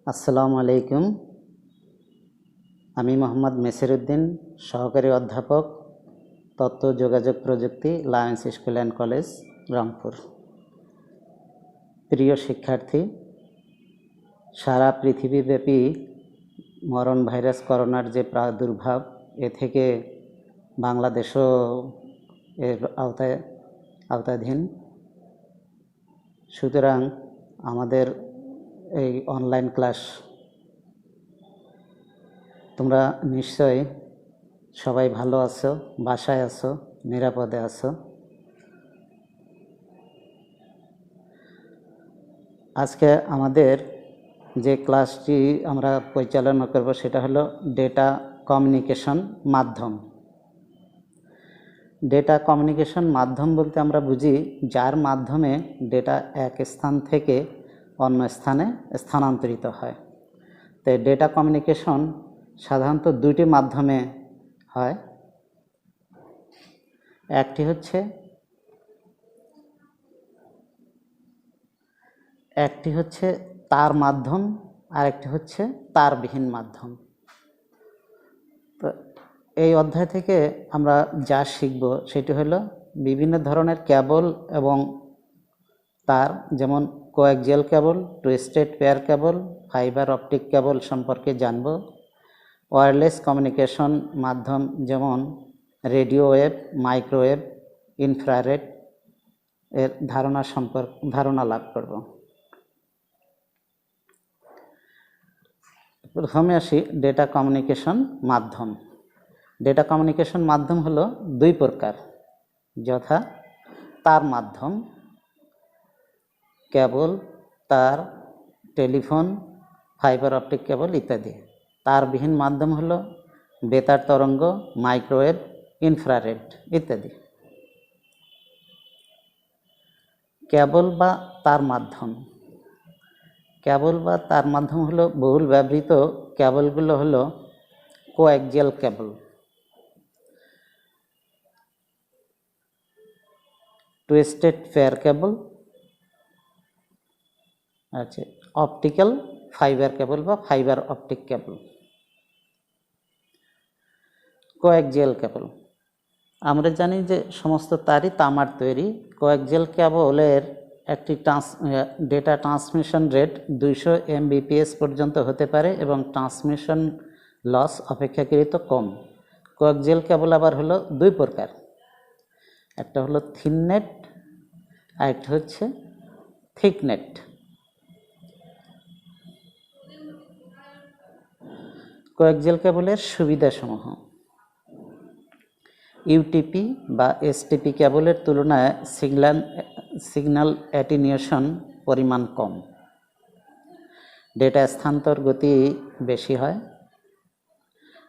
আসসালামু আলাইকুম। আমি মোহাম্মদ মেসিরউদ্দিন, সহকারী অধ্যাপক, তথ্য যোগাযোগ প্রযুক্তি, Lions school and college, Rangpur. প্রিয় শিক্ষার্থী, সারা পৃথিবীব্যাপী মরণ ভাইরাস করোনার যে প্রাদুর্ভাব, এ থেকে বাংলাদেশও এর আওতাধীন। সুতরাং আমাদের এই অনলাইন ক্লাস তোমরা নিশ্চয়ই সবাই ভালো আছো, বাসায় আছো, নিরাপদে আছো। আজকে আমাদের যে ক্লাসটি আমরা পরিচালনা করব সেটা হলো ডেটা কমিউনিকেশন মাধ্যম। ডেটা কমিউনিকেশন মাধ্যম বলতে আমরা বুঝি যার মাধ্যমে ডেটা এক স্থান থেকে অন্য স্থানে স্থানান্তরিত হয়। তো ডেটা কমিউনিকেশন সাধারণত দুইটি মাধ্যমে হয়। একটি হচ্ছে তার মাধ্যম, আর একটি হচ্ছে তারবিহীন মাধ্যম। তো এই অধ্যায় থেকে আমরা যা শিখব সেটি হলো বিভিন্ন ধরনের কেবল এবং তার, যেমন coaxial cable, twisted pair cable, fibre optic cable সম্পর্কে জানব। ওয়্যারলেস কমিউনিকেশন মাধ্যম যেমন রেডিও ওয়েভ, মাইক্রোওয়েভ, ইনফ্রারেড এর ধারণা লাভ করব। প্রথমে আসি ডেটা কমিউনিকেশন মাধ্যম। ডেটা কমিউনিকেশন মাধ্যম হলো দুই প্রকার, যথা তার মাধ্যম, কেবল, তার, টেলিফোন, ফাইবার অপটিক কেবল ইত্যাদি। তারবিহীন মাধ্যম হলো বেতার তরঙ্গ, মাইক্রোওয়েভ, ইনফ্রারেড ইত্যাদি। কেবল বা তার মাধ্যম। কেবল বা তার মাধ্যম হলো বহুল ব্যবহৃত কেবলগুলো হলো কোয়াক্সিয়াল কেবল, টুইস্টেড পেয়ার কেবল, আছে অপটিক্যাল ফাইবার কেবল বা ফাইবার অপটিক কেবল। কোয়াক্সিয়াল কেবল আমরা জানি যে সমস্ত তারই তামার তৈরি। কোয়াক্সিয়াল কেবলের একটি ডেটা ট্রান্সমিশন রেট 200 Mbps পর্যন্ত হতে পারে এবং ট্রান্সমিশন লস অপেক্ষাকৃত কম। কোয়াক্সিয়াল কেবল আবার হলো দুই প্রকার, একটা হলো থিন নেট আর একটা হচ্ছে থিক নেট। কোয়াক্সিয়াল কেবলের সুবিধাসমূহ: ইউটিপি বা এসটিপি কেবলের তুলনায় সিগন্যাল অ্যাটেনিউয়েশন পরিমাণ কম, ডেটা স্থানান্তর গতি বেশি হয়,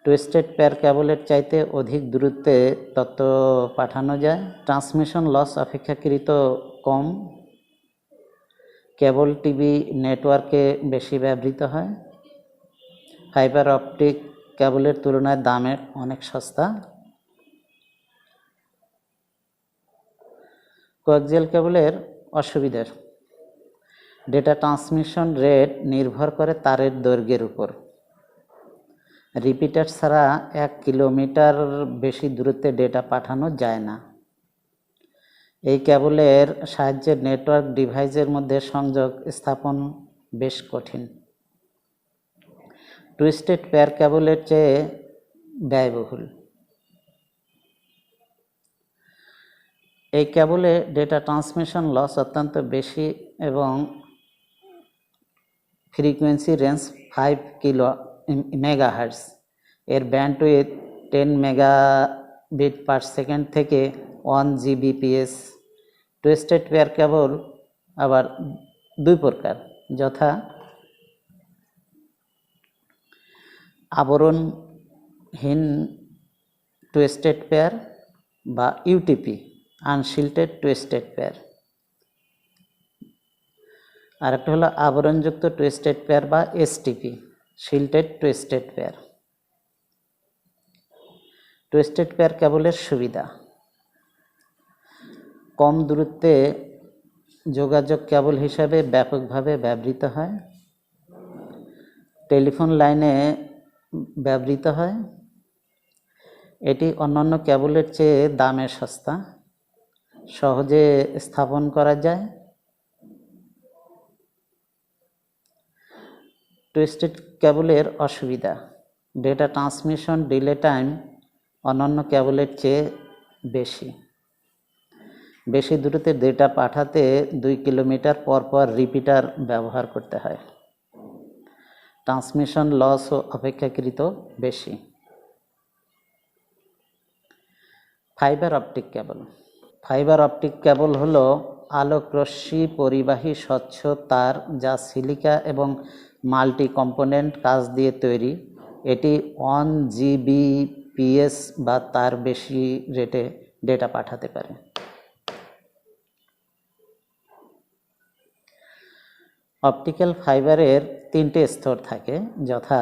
টুইস্টেড পেয়ার কেবলের চাইতে অধিক দূরত্বে তথ্য পাঠানো যায়, ট্রান্সমিশন লস অপেক্ষাকৃত কম, কেবল টিভি নেটওয়ার্কে বেশি ব্যবহৃত হয়, ফাইবার অপটিক কেবলের তুলনায় দামে অনেক সস্তা। কোয়াক্সিয়াল কেবলের অসুবিধার: ডেটা ট্রান্সমিশন রেট নির্ভর করে তারের দৈর্ঘ্যের উপর। রিপিটার ছাড়া 1 কিলোমিটার বেশি দূরত্বে ডেটা পাঠানো যায় না। এই কেবলের সাহায্যে নেটওয়ার্ক ডিভাইসের মধ্যে সংযোগ স্থাপন বেশ কঠিন। টুইস্টেড পেয়ার কেবলের চেয়ে ব্যয়বহুল। এই কেবলে ডেটা ট্রান্সমিশন লস অত্যন্ত বেশি এবং ফ্রিকোয়েন্সি রেঞ্জ 5 মেগাহার্টজ। এর ব্যান্ডউইথ 10 মেগাবিট পার সেকেন্ড থেকে 1 Gbps। টুইস্টেড পেয়ার কেবল আবার দুই প্রকার, যথা আবরণহীন টুইস্টেড পেয়ার বা ইউটিপি, আনশিল্টেড টুইস্টেড পেয়ার। আর একটা হলো আবরণযুক্ত টুইস্টেড পেয়ার বা STP, shielded twisted pair. Twisted pair কেবলের সুবিধা: কম দূরত্বে যোগাযোগ কেবল হিসাবে ব্যাপকভাবে ব্যবহৃত হয়, টেলিফোন লাইনে ব্যবহৃত হয়। এটি অন্যান্য কেবলের চেয়ে দামে সস্তা, সহজে স্থাপন করা যায়। টুইস্টেড কেবলের অসুবিধা: ডেটা ট্রান্সমিশন ডিলে টাইম অন্যান্য কেবলের চেয়ে বেশি দূরত্বে ডেটা পাঠাতে 2 কিলোমিটার পর পর রিপিটার ব্যবহার করতে হয়। ট্রান্সমিশন লসও অপেক্ষাকৃত বেশি। ফাইবার অপটিক কেবল: ফাইবার অপটিক কেবল হলো আলোকরশ্মি পরিবাহী স্বচ্ছ তার, যা সিলিকা এবং মাল্টি কম্পোনেন্ট কাঁচ দিয়ে তৈরি। এটি 1 Gbps বা তার বেশি রেটে ডেটা পাঠাতে পারে। অপটিক্যাল ফাইবারের 3টে স্তর থাকে, যথা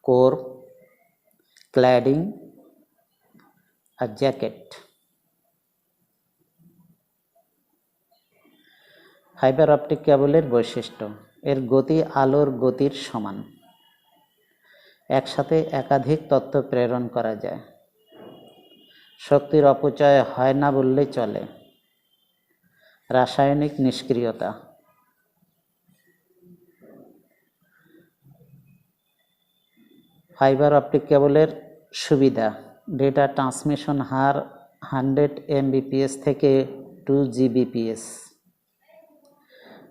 কোর, ক্ল্যাডিং আর জ্যাকেট। ফাইবার অপটিক কেবলের বৈশিষ্ট্য: এর গতি আলোর গতির সমান, একসাথে একাধিক তথ্য প্রেরণ করা যায়, শক্তির অপচয় হয় না বললেই চলে, রাসায়নিক নিষ্ক্রিয়তা। ফাইবার অপটিক কেবলের সুবিধা: ডেটা ট্রান্সমিশন হার 100 Mbps থেকে 2 Gbps,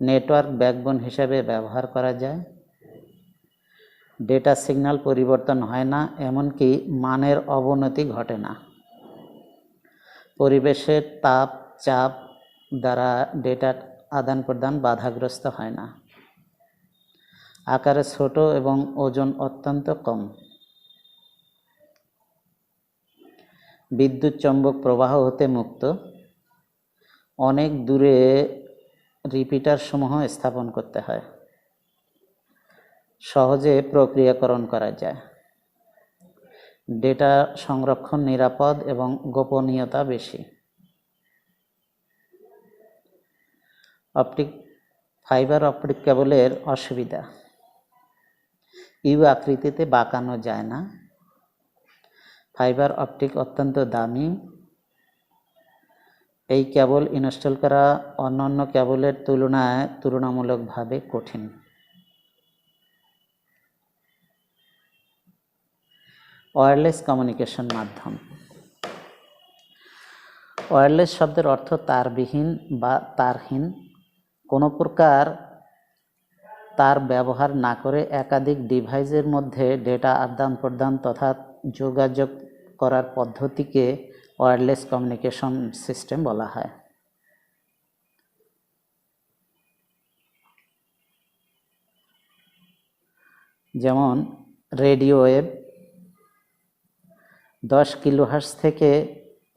নেটওয়ার্ক ব্যাকবোন হিসেবে ব্যবহার করা যায়, ডেটা সিগন্যাল পরিবর্তন হয় না, এমনকি মানের অবনতি ঘটে না, পরিবেশের তাপ চাপ দ্বারা ডেটা আদান প্রদান বাধাগ্রস্ত হয় না, আকারে ছোট এবং ওজন অত্যন্ত কম, বিদ্যুৎ চৌম্বক প্রবাহ হতে মুক্ত, অনেক দূরে রিপিটার সমূহ স্থাপন করতে হয়, সহজে প্রক্রিয়াকরণ করা যায়, ডেটা সংরক্ষণ নিরাপদ এবং গোপনীয়তা বেশি। ফাইবার অপটিক কেবলের অসুবিধা: ইউ আকৃতিতে বাঁকানো যায় না, ফাইবার অপটিক অত্যন্ত দামি, এই কেবল ইনস্টল করা অন্যান্য কেবলের তুলনায় তুলনামূলকভাবে কঠিন। ওয়্যারলেস কমিউনিকেশন মাধ্যম: ওয়্যারলেস শব্দের অর্থ তারবিহীন বা তারহীন। কোনো প্রকার তার ব্যবহার না করে একাধিক ডিভাইসের মধ্যে ডেটা আদান প্রদান তথা যোগাযোগ করার পদ্ধতিকে ওয়্যারলেস কমিউনিকেশন সিস্টেম বলা হয়। যেমন রেডিও ওয়েভ 10 কিলোহার্টজ থেকে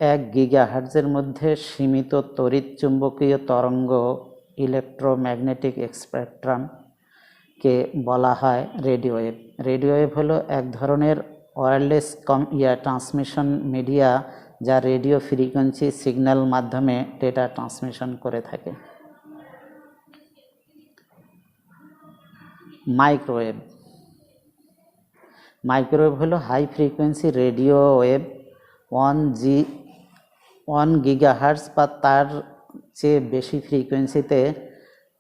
1 গিগাহার্টজের মধ্যে সীমিত তড়িৎ চুম্বকীয় তরঙ্গ, ইলেকট্রোম্যাগনেটিক স্পেকট্রামকে বলা হয় রেডিও ওয়েভ। রেডিও ওয়েভ হলো এক ধরনের ওয়্যারলেস ট্রান্সমিশন মিডিয়া, যা রেডিও ফ্রিকোয়েন্সি সিগন্যাল মাধ্যমে ডেটা ট্রান্সমিশন করে থাকে। মাইক্রোওয়েভ হলো high frequency radio wave, 1 gigahertz বা তার চেয়ে বেশি ফ্রিকোয়েন্সিতে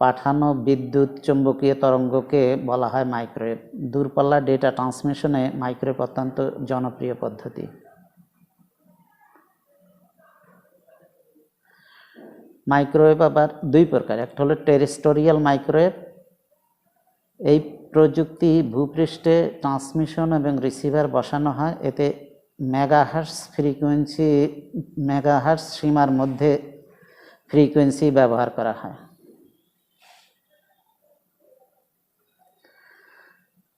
পাঠানো বিদ্যুৎ চৌম্বকীয় তরঙ্গকে বলা হয় মাইক্রোওয়েভ। দূরপাল্লা ডেটা ট্রান্সমিশনে মাইক্রোওয়েভ অত্যন্ত জনপ্রিয় পদ্ধতি। মাইক্রোওয়েভ আবার দুই প্রকার, একটা হলো টেরেস্ট্রিয়াল মাইক্রোওয়েভ। এই প্রযুক্তি ভূপৃষ্ঠে ট্রান্সমিশন এবং রিসিভার বসানো হয়, এতে মেগাহার্টজ সীমার মধ্যে ফ্রিকোয়েন্সি ব্যবহার করা হয়।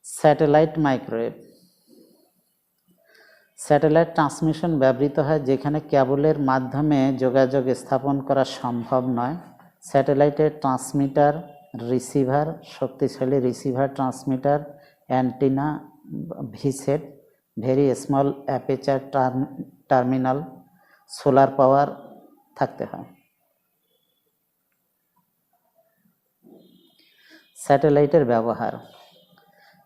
স্যাটেলাইট মাইক্রোওয়েভ: স্যাটেলাইট ট্রান্সমিশন ব্যবহৃত হয় যেখানে কেবলের মাধ্যমে যোগাযোগ স্থাপন করা সম্ভব নয়। স্যাটেলাইটের ট্রান্সমিটার, রিসিভার, শক্তিশালী receiver transmitter, antenna, VSAT, very small aperture terminal, solar power থাকতে হয়। স্যাটেলাইটের ব্যবহার: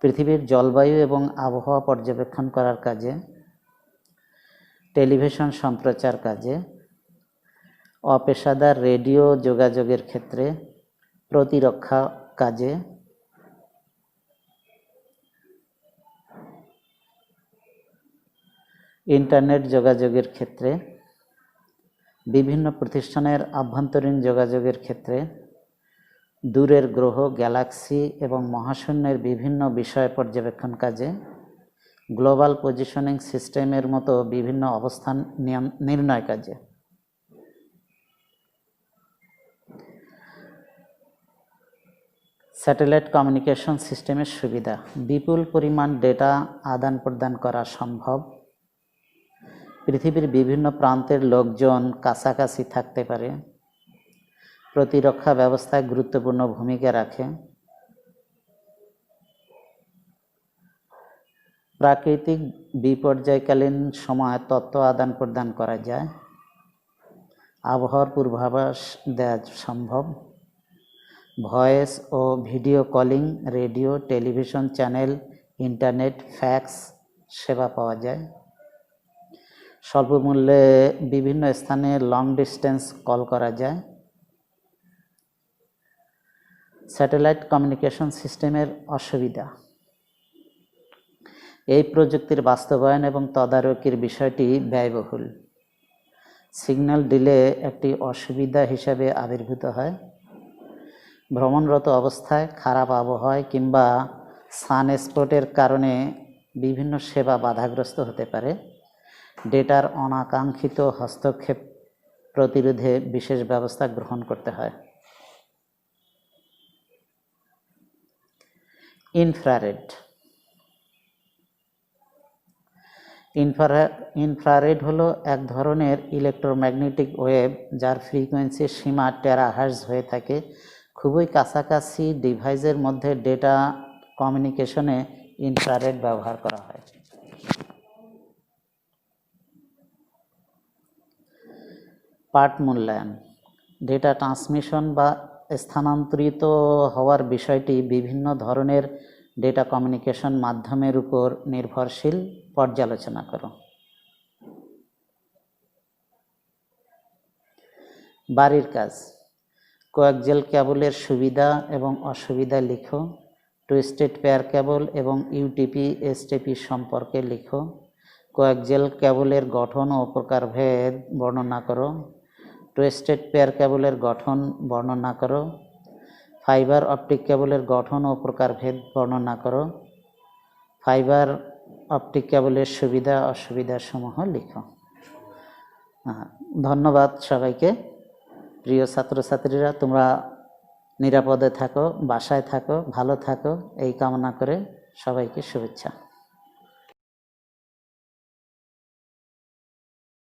পৃথিবীর জলবায়ু এবং আবহাওয়া পর্যবেক্ষণ করার কাজে, টেলিভিশন সম্প্রচার কাজে, অপেশাদার রেডিও যোগাযোগের ক্ষেত্রে, প্রতিরক্ষা কাজে, ইন্টারনেট যোগাযোগের ক্ষেত্রে, বিভিন্ন প্রতিষ্ঠানের আভ্যন্তরীণ যোগাযোগের ক্ষেত্রে, দূরের গ্রহ, গ্যালাক্সি এবং মহাশূন্যের বিভিন্ন বিষয় পর্যবেক্ষণ কাজে, গ্লোবাল পজিশনিং সিস্টেমের মতো বিভিন্ন অবস্থান নির্ণয় কাজে। স্যাটেলাইট কমিউনিকেশন সিস্টেমের সুবিধা: বিপুল পরিমাণ ডেটা আদান প্রদান করা সম্ভব। পৃথিবীর বিভিন্ন প্রান্তের লোকজন কাছাকাছি থাকতে পারে। প্রতিরক্ষা ব্যবস্থায় গুরুত্বপূর্ণ ভূমিকা রাখে। প্রাকৃতিক বিপর্যয়কালীন সময় তথ্য আদান প্রদান করা যায়। আবহাওয়ার পূর্বাভাস দেওয়া সম্ভব। ভয়েস ও video calling, radio, television channel, internet, fax সেবা পাওয়া যায়। স্বল্প মূল্যে বিভিন্ন স্থানে লং ডিস্টেন্স কল করা যায়। স্যাটেলাইট কমিউনিকেশন সিস্টেমের অসুবিধা: এই প্রযুক্তির বাস্তবায়ন এবং তদারকির বিষয়টি ব্যয়বহুল। সিগন্যাল ডিলে একটি অসুবিধা হিসাবে আবির্ভূত হয়। ভ্রমণরত অবস্থায়, খারাপ আবহাওয়ায় কিংবা সানস্পটের কারণে বিভিন্ন সেবা বাধাগ্রস্ত হতে পারে। ডেটার অনাকাঙ্ক্ষিত হস্তক্ষেপ প্রতিরোধে বিশেষ ব্যবস্থা গ্রহণ করতে হয়। ইনফ্রারেড: ইনফ্রারেড হলো এক ধরনের ইলেকট্রোম্যাগনেটিক ওয়েভ যার ফ্রিকোয়েন্সির সীমা টেরাহার্জ হয়ে থাকে। খুবই কাছাকাছি ডিভাইসের মধ্যে ডেটা কমিউনিকেশনে ইনফ্রারেড ব্যবহার করা হয়। পার্ট মূল্যায়ন: ডেটা ট্রান্সমিশন বা স্থানান্তরিত হওয়ার বিষয়টি বিভিন্ন ধরনের ডেটা কমিউনিকেশন মাধ্যমের উপর নির্ভরশীল। পর্যালোচনা করো। বাড়ির কাজ: কোয়াক্সিয়াল কেবলের সুবিধা এবং অসুবিধা লিখো। টুইস্টেড পেয়ার কেবল এবং ইউটিপি এসটিপি সম্পর্কে লিখো। কোয়াক্সিয়াল কেবলের গঠন ও প্রকারভেদ বর্ণনা করো। টুইস্টেড পেয়ার কেবলের গঠন বর্ণনা করো। ফাইবার অপটিক কেবলের গঠন ও প্রকারভেদ বর্ণনা করো। ফাইবার অপটিক কেবলের সুবিধা অসুবিধাসমূহ লিখো। ধন্যবাদ সবাইকে। প্রিয় ছাত্রছাত্রীরা, তোমরা নিরাপদে থাকো, বাসায় থাকো, ভালো থাকো, এই কামনা করে সবাইকে শুভেচ্ছা।